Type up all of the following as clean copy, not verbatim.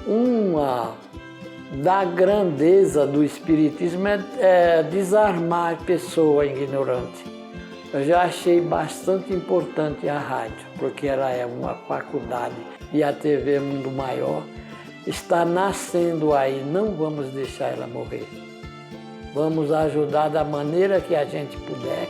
Uma da grandeza do Espiritismo é desarmar a pessoa ignorante. Eu já achei bastante importante a rádio, porque ela é uma faculdade e a TV Mundo Maior está nascendo aí, não vamos deixar ela morrer. Vamos ajudar da maneira que a gente puder.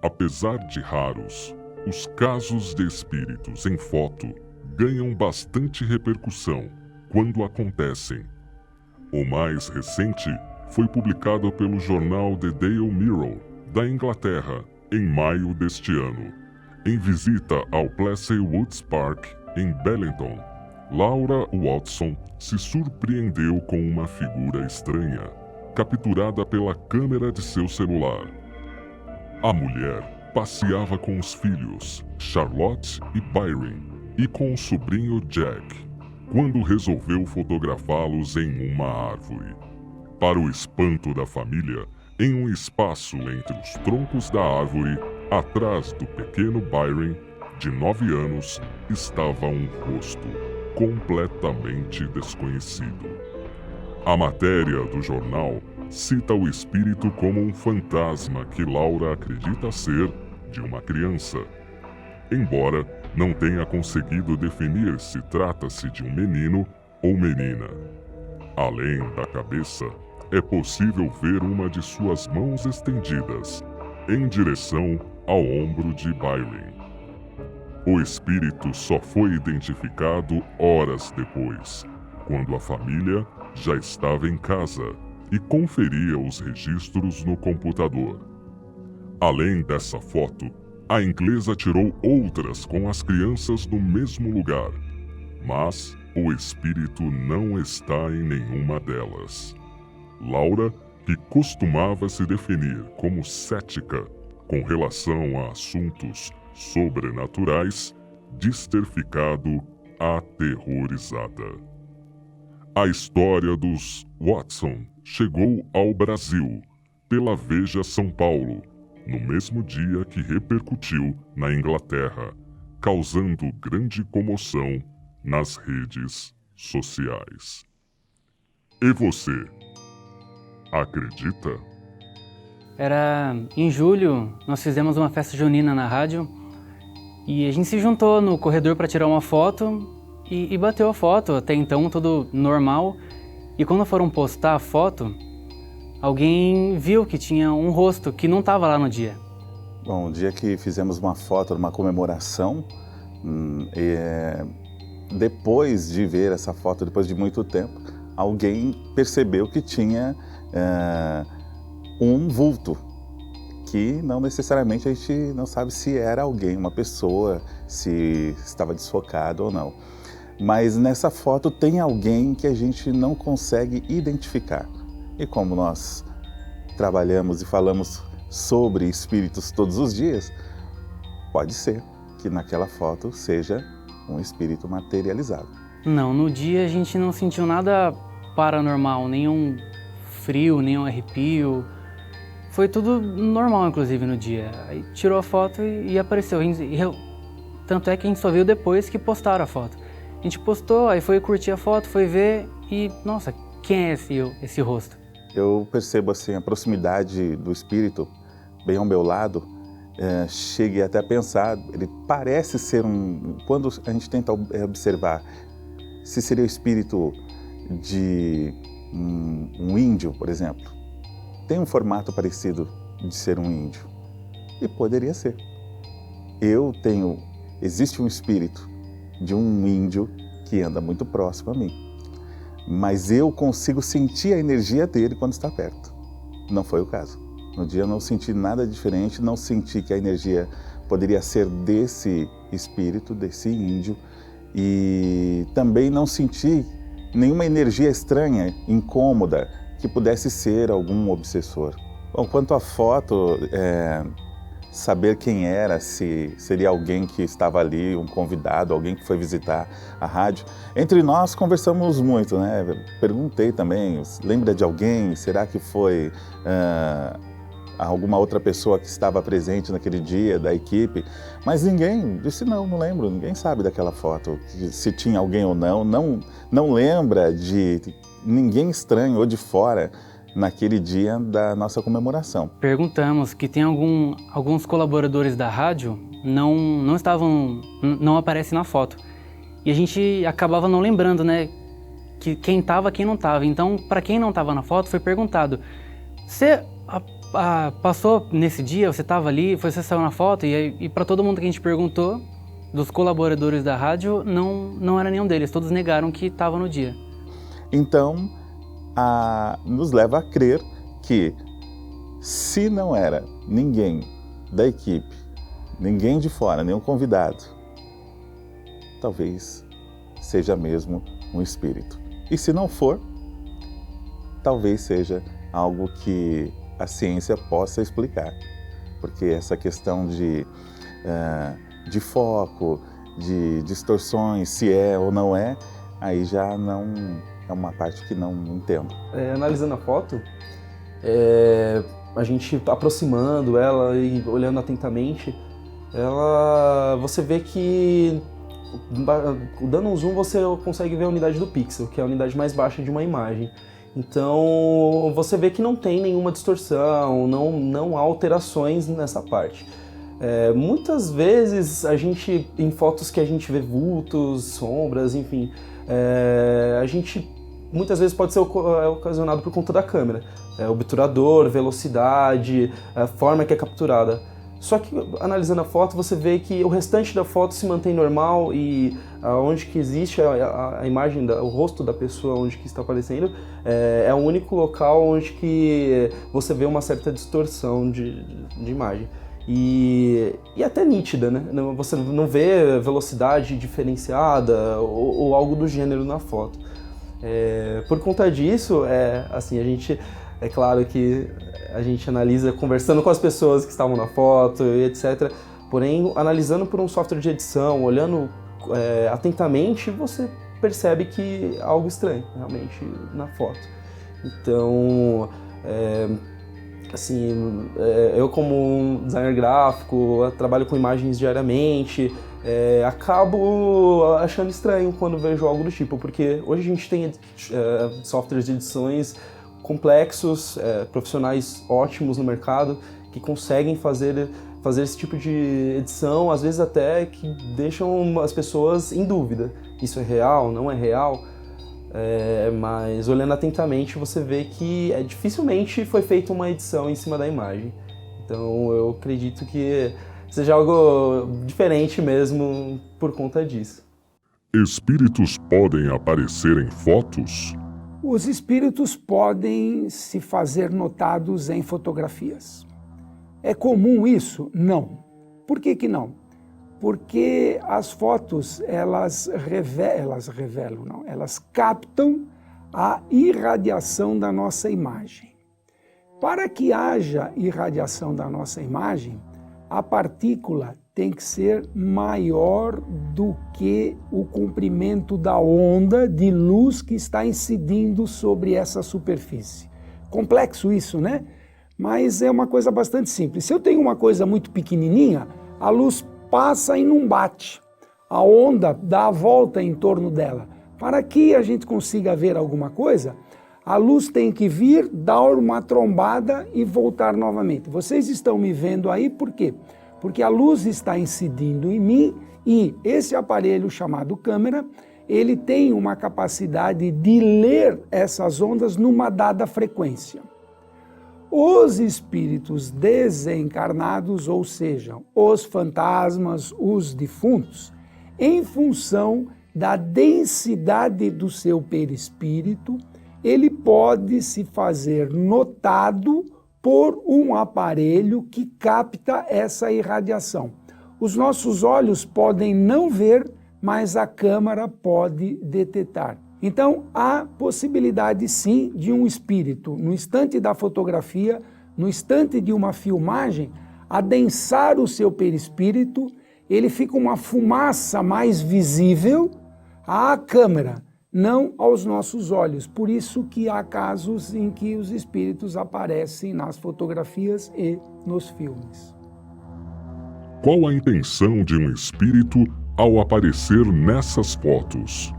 Apesar de raros, os casos de espíritos em foto ganham bastante repercussão quando acontecem. O mais recente foi publicado pelo jornal The Daily Mirror, da Inglaterra, em maio deste ano. Em visita ao Plessey Woods Park, em Bellington, Laura Watson se surpreendeu com uma figura estranha, capturada pela câmera de seu celular. A mulher passeava com os filhos, Charlotte e Byron, e com o sobrinho Jack, quando resolveu fotografá-los em uma árvore. Para o espanto da família, em um espaço entre os troncos da árvore, atrás do pequeno Byron, de 9 anos, estava um rosto completamente desconhecido. A matéria do jornal cita o espírito como um fantasma que Laura acredita ser de uma criança, embora não tenha conseguido definir se trata-se de um menino ou menina. Além da cabeça, é possível ver uma de suas mãos estendidas, em direção ao ombro de Byron. O espírito só foi identificado horas depois, quando a família já estava em casa e conferia os registros no computador. Além dessa foto, a inglesa tirou outras com as crianças no mesmo lugar, mas o espírito não está em nenhuma delas. Laura, que costumava se definir como cética com relação a assuntos sobrenaturais, diz ter ficado aterrorizada. A história dos Watson chegou ao Brasil pela Veja São Paulo, no mesmo dia que repercutiu na Inglaterra, causando grande comoção nas redes sociais. E você, acredita? Era em julho, nós fizemos uma festa junina na rádio e a gente se juntou no corredor para tirar uma foto e bateu a foto, até então tudo normal. E quando foram postar a foto, alguém viu que tinha um rosto que não estava lá no dia. Bom, o dia que fizemos uma foto numa comemoração, depois de ver essa foto, depois de muito tempo, alguém percebeu que tinha um vulto, que não necessariamente a gente não sabe se era alguém, uma pessoa, se estava desfocado ou não. Mas nessa foto tem alguém que a gente não consegue identificar. E como nós trabalhamos e falamos sobre espíritos todos os dias, pode ser que naquela foto seja um espírito materializado. Não, no dia a gente não sentiu nada paranormal, nenhum frio, nenhum arrepio. Foi tudo normal, inclusive, no dia. Aí tirou a foto e apareceu. Tanto é que a gente só viu depois que postaram a foto. A gente postou, aí foi curtir a foto, foi ver e, nossa, quem é esse rosto? Eu percebo assim a proximidade do espírito bem ao meu lado. Cheguei até a pensar, ele parece ser quando a gente tenta observar se seria o espírito de um índio, por exemplo, tem um formato parecido de ser um índio, e poderia ser. existe um espírito de um índio que anda muito próximo a mim, mas eu consigo sentir a energia dele quando está perto. Não foi o caso. No dia eu não senti nada diferente, não senti que a energia poderia ser desse espírito, desse índio, e também não senti nenhuma energia estranha, incômoda, que pudesse ser algum obsessor. Bom, quanto à foto, saber quem era, se seria alguém que estava ali, um convidado, alguém que foi visitar a rádio. Entre nós conversamos muito, né? Perguntei também, lembra de alguém? Será que foi alguma outra pessoa que estava presente naquele dia da equipe? Mas ninguém disse não lembro, ninguém sabe daquela foto, se tinha alguém ou não lembra de ninguém estranho ou de fora naquele dia da nossa comemoração. Perguntamos que tem alguns colaboradores da rádio não aparecem na foto. E a gente acabava não lembrando, né, que quem estava, quem não estava. Então, para quem não estava na foto, foi perguntado: você passou nesse dia, você estava ali, você saiu na foto? E para todo mundo que a gente perguntou, dos colaboradores da rádio, não era nenhum deles. Todos negaram que estava no dia. Então, nos leva a crer que, se não era ninguém da equipe, ninguém de fora, nenhum convidado, talvez seja mesmo um espírito. E se não for, talvez seja algo que a ciência possa explicar. Porque essa questão de foco, de distorções, se é ou não é, aí já não é uma parte que não entendo. Analisando a foto, a gente aproximando ela e olhando atentamente, você vê que, dando um zoom, você consegue ver a unidade do pixel, que é a unidade mais baixa de uma imagem. Então, você vê que não tem nenhuma distorção, não há alterações nessa parte. Muitas vezes, em fotos que a gente vê vultos, sombras, enfim, muitas vezes pode ser ocasionado por conta da câmera. Obturador, velocidade, a forma que é capturada. Só que, analisando a foto, você vê que o restante da foto se mantém normal e onde que existe a imagem, o rosto da pessoa, onde que está aparecendo, é o único local onde que você vê uma certa distorção de imagem. E até nítida, né? Você não vê velocidade diferenciada ou algo do gênero na foto. Por conta disso, é claro que a gente analisa conversando com as pessoas que estavam na foto e etc. Porém, analisando por um software de edição, olhando atentamente, você percebe que há algo estranho realmente na foto. Então, eu como um designer gráfico, trabalho com imagens diariamente, acabo achando estranho quando vejo algo do tipo, porque hoje a gente tem softwares de edições complexos, profissionais ótimos no mercado, que conseguem fazer esse tipo de edição, às vezes até que deixam as pessoas em dúvida. Isso é real? Não é real? Mas olhando atentamente você vê que dificilmente foi feita uma edição em cima da imagem. Então eu acredito que seja algo diferente mesmo por conta disso. Espíritos podem aparecer em fotos? Os espíritos podem se fazer notados em fotografias. É comum isso? Não. Por que não? Porque as fotos, elas captam a irradiação da nossa imagem. Para que haja irradiação da nossa imagem, a partícula tem que ser maior do que o comprimento da onda de luz que está incidindo sobre essa superfície. Complexo isso, né? Mas é uma coisa bastante simples. Se eu tenho uma coisa muito pequenininha, a luz passa e não bate. A onda dá a volta em torno dela. Para que a gente consiga ver alguma coisa, a luz tem que vir, dar uma trombada e voltar novamente. Vocês estão me vendo aí por quê? Porque a luz está incidindo em mim e esse aparelho chamado câmera, ele tem uma capacidade de ler essas ondas numa dada frequência. os espíritos desencarnados, ou seja, os fantasmas, os defuntos, em função da densidade do seu perispírito, ele pode se fazer notado por um aparelho que capta essa irradiação. Os nossos olhos podem não ver, mas a câmara pode detectar. Então, há possibilidade sim de um espírito, no instante da fotografia, no instante de uma filmagem, adensar o seu perispírito, ele fica uma fumaça mais visível à câmera, não aos nossos olhos. Por isso que há casos em que os espíritos aparecem nas fotografias e nos filmes. Qual a intenção de um espírito ao aparecer nessas fotos?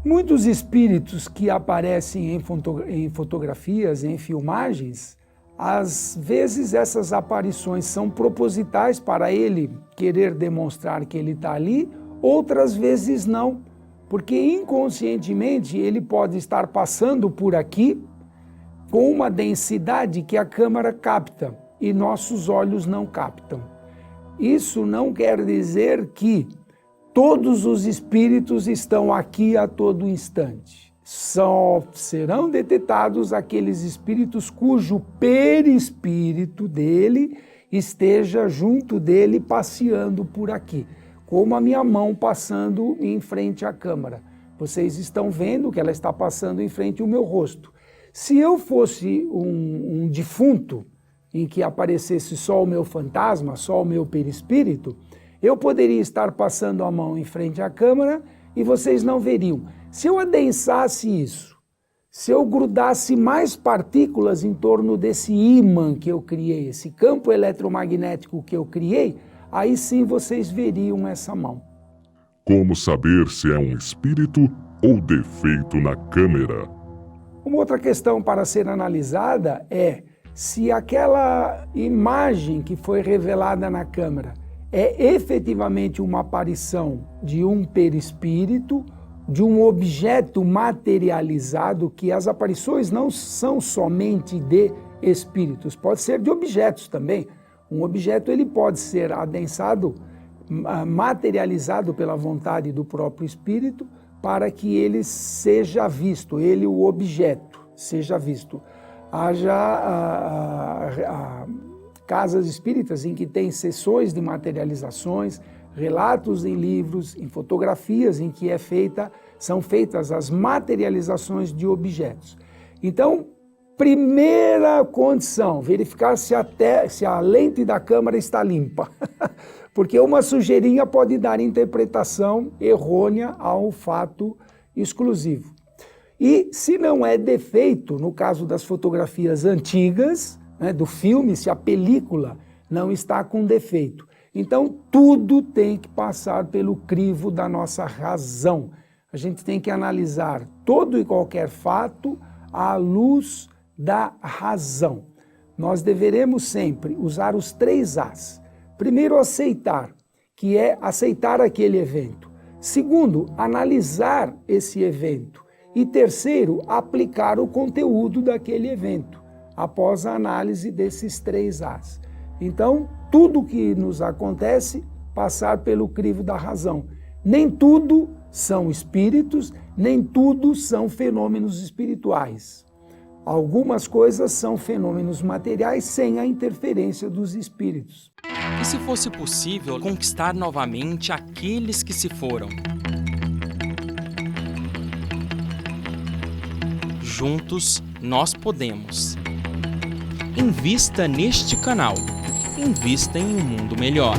Muitos espíritos que aparecem em fotografias, em filmagens, às vezes essas aparições são propositais para ele querer demonstrar que ele está ali, outras vezes não, porque inconscientemente ele pode estar passando por aqui com uma densidade que a câmera capta e nossos olhos não captam. Isso não quer dizer que todos os espíritos estão aqui a todo instante. Só serão detectados aqueles espíritos cujo perispírito dele esteja junto dele passeando por aqui, como a minha mão passando em frente à câmera. Vocês estão vendo que ela está passando em frente ao meu rosto. Se eu fosse um defunto, em que aparecesse só o meu fantasma, só o meu perispírito, eu poderia estar passando a mão em frente à câmera e vocês não veriam. Se eu adensasse isso, se eu grudasse mais partículas em torno desse ímã que eu criei, esse campo eletromagnético que eu criei, aí sim vocês veriam essa mão. Como saber se é um espírito ou defeito na câmera? Uma outra questão para ser analisada é se aquela imagem que foi revelada na câmera é efetivamente uma aparição de um perispírito, de um objeto materializado, que as aparições não são somente de espíritos, pode ser de objetos também. Um objeto ele pode ser adensado, materializado pela vontade do próprio espírito, para que ele seja visto, ele, o objeto, seja visto. Haja casas espíritas em que tem sessões de materializações, relatos em livros, em fotografias em que são feitas as materializações de objetos. Então, primeira condição, verificar se a lente da câmera está limpa, porque uma sujeirinha pode dar interpretação errônea ao fato exclusivo. E se não é defeito, no caso das fotografias antigas, né, do filme, se a película não está com defeito. Então, tudo tem que passar pelo crivo da nossa razão. A gente tem que analisar todo e qualquer fato à luz da razão. Nós deveremos sempre usar os 3 As. Primeiro, aceitar, que é aceitar aquele evento. Segundo, analisar esse evento. E terceiro, aplicar o conteúdo daquele evento, após a análise desses 3 As. Então, tudo que nos acontece, passar pelo crivo da razão. Nem tudo são espíritos, nem tudo são fenômenos espirituais. Algumas coisas são fenômenos materiais sem a interferência dos espíritos. E se fosse possível conquistar novamente aqueles que se foram? Juntos, nós podemos. Invista neste canal. Invista em um mundo melhor.